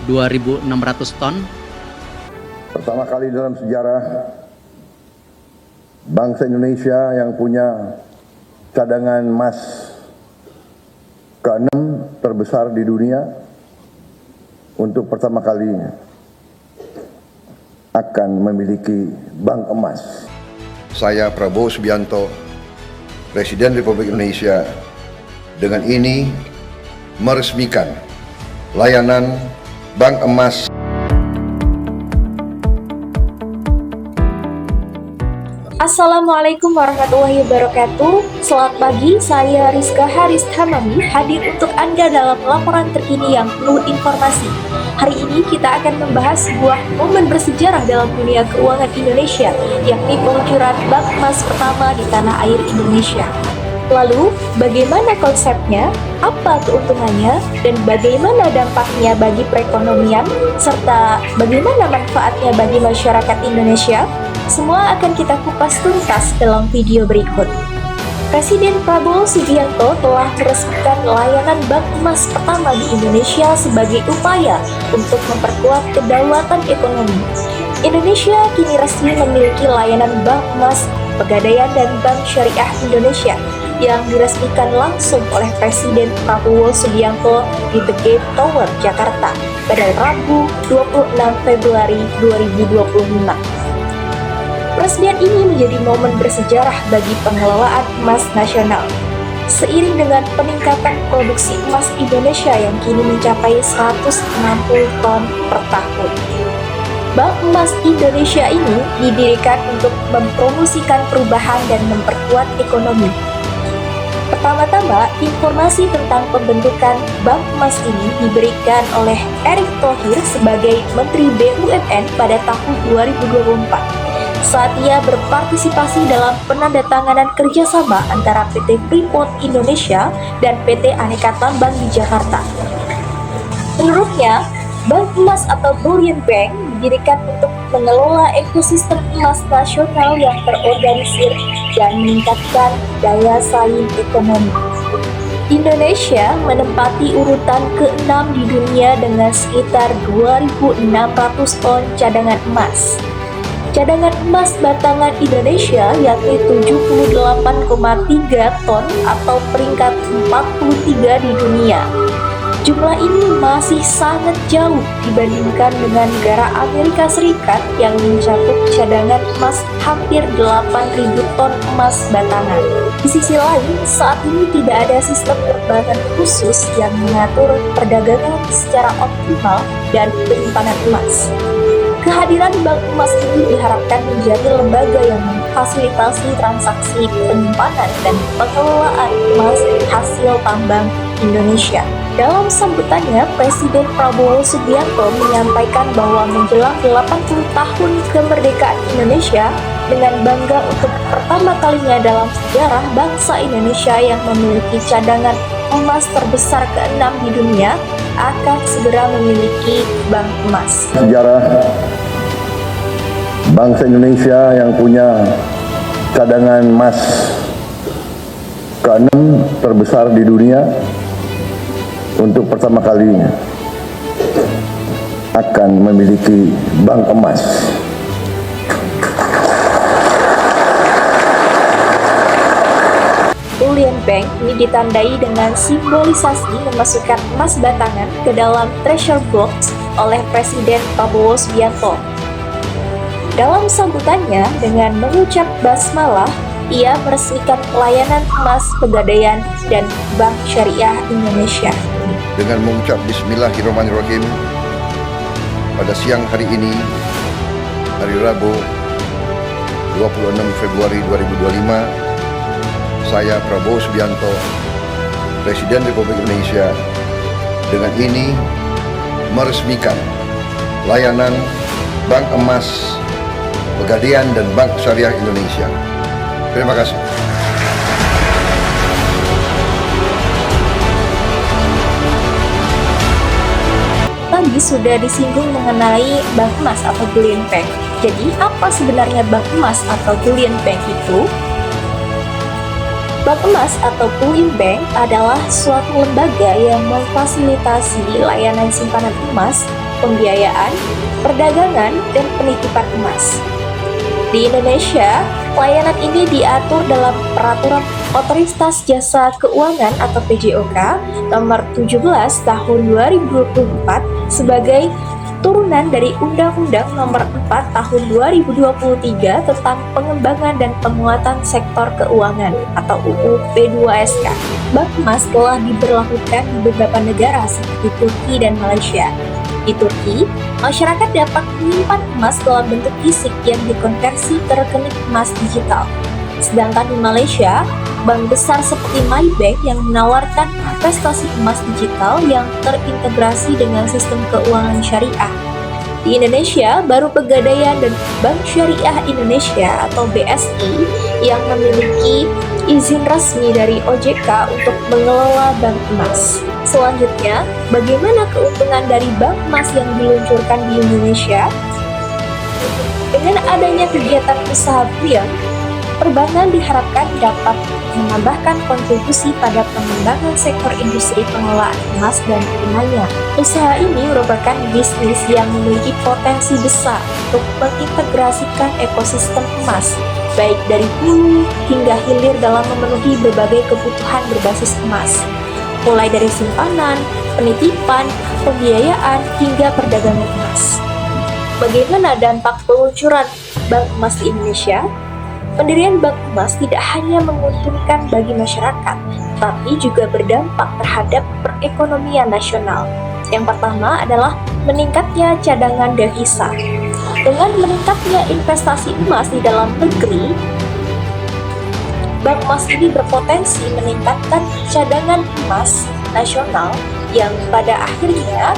2.600 ton. Pertama kali dalam sejarah bangsa Indonesia yang punya cadangan emas ke-6 terbesar di dunia, untuk pertama kalinya akan memiliki bank emas. Saya Prabowo Subianto, Presiden Republik Indonesia, dengan ini meresmikan layanan Bank Emas. Assalamualaikum warahmatullahi wabarakatuh. Selamat pagi, saya Rizka Haris Hamami hadir untuk Anda dalam laporan terkini yang penuh informasi. Hari ini kita akan membahas sebuah momen bersejarah dalam dunia keuangan Indonesia, yakni peluncuran bank emas pertama di tanah air Indonesia. Lalu, bagaimana konsepnya, apa keuntungannya, dan bagaimana dampaknya bagi perekonomian, serta bagaimana manfaatnya bagi masyarakat Indonesia? Semua akan kita kupas tuntas dalam video berikut. Presiden Prabowo Subianto telah meresmikan layanan bank emas pertama di Indonesia sebagai upaya untuk memperkuat kedaulatan ekonomi. Indonesia kini resmi memiliki layanan bank emas, Pegadaian dan Bank Syariah Indonesia yang diresmikan langsung oleh Presiden Prabowo Subianto di The Gate Tower, Jakarta pada Rabu 26 Februari 2025. Peresmian ini menjadi momen bersejarah bagi pengelolaan emas nasional. Seiring dengan peningkatan produksi emas Indonesia yang kini mencapai 160 ton per tahun. Bank Emas Indonesia ini didirikan untuk mempromosikan perubahan dan memperkuat ekonomi. Pertama-tama, informasi tentang pembentukan Bank Emas ini diberikan oleh Erick Thohir sebagai Menteri BUMN pada tahun 2024. Saat ia berpartisipasi dalam penandatanganan kerjasama antara PT Freeport Indonesia dan PT Aneka Tambang di Jakarta. Menurutnya, Bank Emas atau Bullion Bank didirikan untuk mengelola ekosistem emas nasional yang terorganisir dan meningkatkan daya saing ekonomi. Indonesia menempati urutan ke-6 di dunia dengan sekitar 2.600 ton cadangan emas. Cadangan emas batangan Indonesia yakni 78,3 ton atau peringkat 43 di dunia. Jumlah ini masih sangat jauh dibandingkan dengan negara Amerika Serikat yang mencakup cadangan emas hampir 8.000 ton emas batangan. Di sisi lain, saat ini tidak ada sistem perbankan khusus yang mengatur perdagangan secara optimal dan penyimpanan emas. Kehadiran bank emas ini diharapkan menjadi lembaga yang memfasilitasi transaksi penyimpanan dan pengelolaan emas hasil tambang Indonesia. Dalam sambutannya, Presiden Prabowo Subianto menyampaikan bahwa menjelang 80 tahun kemerdekaan Indonesia, dengan bangga untuk pertama kalinya dalam sejarah bangsa Indonesia yang memiliki cadangan emas terbesar ke-6 di dunia, akan segera memiliki bank emas. Sejarah bangsa Indonesia yang punya cadangan emas ke-6 terbesar di dunia, untuk pertama kalinya akan memiliki bank emas. Bullion Bank ini ditandai dengan simbolisasi memasukkan emas batangan ke dalam treasure box oleh Presiden Prabowo Subianto. Dalam sambutannya dengan mengucap basmalah, ia meresmikan layanan emas Pegadaian dan Bank Syariah Indonesia. Dengan mengucap Bismillahirrahmanirrahim, pada siang hari ini, hari Rabu 26 Februari 2025, saya Prabowo Subianto, Presiden Republik Indonesia, dengan ini meresmikan layanan Bank Emas, Pegadaian dan Bank Syariah Indonesia. Terima kasih. Tadi sudah disinggung mengenai bank emas atau bullion bank. Jadi, apa sebenarnya bank emas atau bullion bank itu? Bank emas atau bullion bank adalah suatu lembaga yang memfasilitasi layanan simpanan emas pembiayaan, perdagangan, dan penitipan emas. Di Indonesia, layanan ini diatur dalam Peraturan Otoritas Jasa Keuangan atau PJOK Nomor 17 Tahun 2024 sebagai turunan dari Undang-Undang Nomor 4 Tahun 2023 tentang Pengembangan dan Penguatan Sektor Keuangan atau UU P2SK. Bank emas telah diberlakukan di beberapa negara seperti Turki dan Malaysia. Di Turki, masyarakat dapat menyimpan emas dalam bentuk fisik yang dikonversi ke rekening emas digital. Sedangkan di Malaysia, bank besar seperti Maybank yang menawarkan investasi emas digital yang terintegrasi dengan sistem keuangan syariah. Di Indonesia, baru Pegadaian dan Bank Syariah Indonesia atau BSI yang memiliki izin resmi dari OJK untuk mengelola bank emas. Selanjutnya, bagaimana keuntungan dari bank emas yang diluncurkan di Indonesia? Dengan adanya kegiatan usaha beliau, perbankan diharapkan dapat menambahkan kontribusi pada pengembangan sektor industri pengelolaan emas dan tunainya. Usaha ini merupakan bisnis yang memiliki potensi besar untuk mengintegrasikan ekosistem emas, baik dari hulu hingga hilir dalam memenuhi berbagai kebutuhan berbasis emas, mulai dari simpanan, penitipan, pembiayaan, hingga perdagangan emas. Bagaimana dampak peluncuran bank emas di Indonesia? Pendirian bank emas tidak hanya menguntungkan bagi masyarakat, tapi juga berdampak terhadap perekonomian nasional. Yang pertama adalah meningkatnya cadangan devisa. Dengan meningkatnya investasi emas di dalam negeri, bank emas ini berpotensi meningkatkan cadangan emas nasional yang pada akhirnya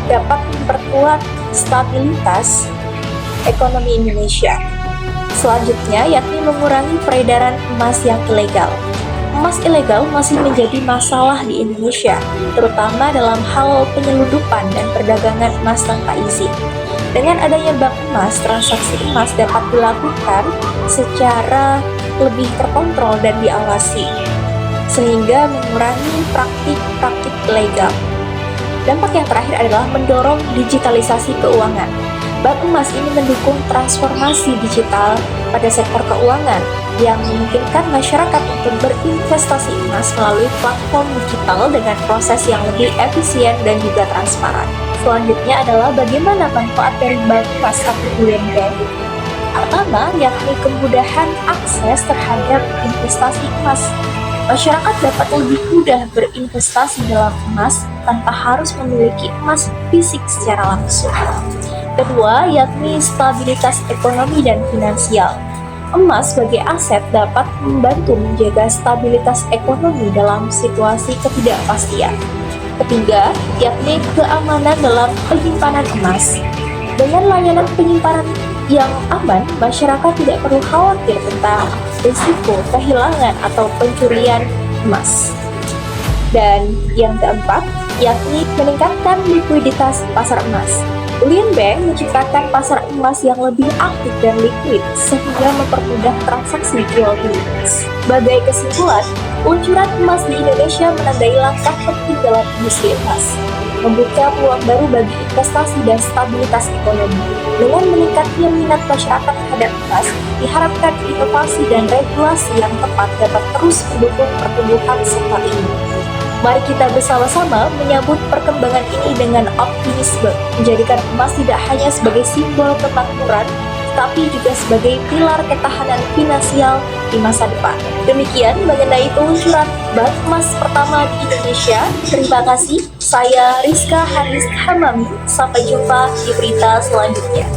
dapat memperkuat stabilitas ekonomi Indonesia. Selanjutnya, yakni mengurangi peredaran emas yang ilegal. Emas ilegal masih menjadi masalah di Indonesia, terutama dalam hal penyelundupan dan perdagangan emas tanpa izin. Dengan adanya bank emas, transaksi emas dapat dilakukan secara lebih terkontrol dan diawasi, sehingga mengurangi praktik-praktik ilegal. Dampak yang terakhir adalah mendorong digitalisasi keuangan. Bank emas ini mendukung transformasi digital pada sektor keuangan yang memungkinkan masyarakat untuk berinvestasi emas melalui platform digital dengan proses yang lebih efisien dan juga transparan. Selanjutnya adalah bagaimana manfaat dari bank emas atau Bullion Bank. Pertama, yakni kemudahan akses terhadap investasi emas. Masyarakat dapat lebih mudah berinvestasi dalam emas tanpa harus memiliki emas fisik secara langsung. Kedua, yakni stabilitas ekonomi dan finansial. Emas sebagai aset dapat membantu menjaga stabilitas ekonomi dalam situasi ketidakpastian. Ketiga, yakni keamanan dalam penyimpanan emas. Dengan layanan penyimpanan yang aman, masyarakat tidak perlu khawatir tentang risiko kehilangan atau pencurian emas. Dan yang keempat, yakni meningkatkan likuiditas pasar emas. Bullion Bank menciptakan pasar emas yang lebih aktif dan liquid sehingga mempermudah transaksi jual beli emas. Sebagai kesimpulan, peluncuran emas di Indonesia menandai langkah penting dalam industri emas, membuka peluang baru bagi investasi dan stabilitas ekonomi. Dengan meningkatnya minat masyarakat terhadap emas, diharapkan inovasi dan regulasi yang tepat dapat terus mendukung pertumbuhan sektor ini. Mari kita bersama-sama menyambut perkembangan ini dengan optimisme, menjadikan emas tidak hanya sebagai simbol kemakmuran, tapi juga sebagai pilar ketahanan finansial di masa depan. Demikian mengenai peluncuran bank emas pertama di Indonesia. Terima kasih, saya Rizka Haris Hamami. Sampai jumpa di berita selanjutnya.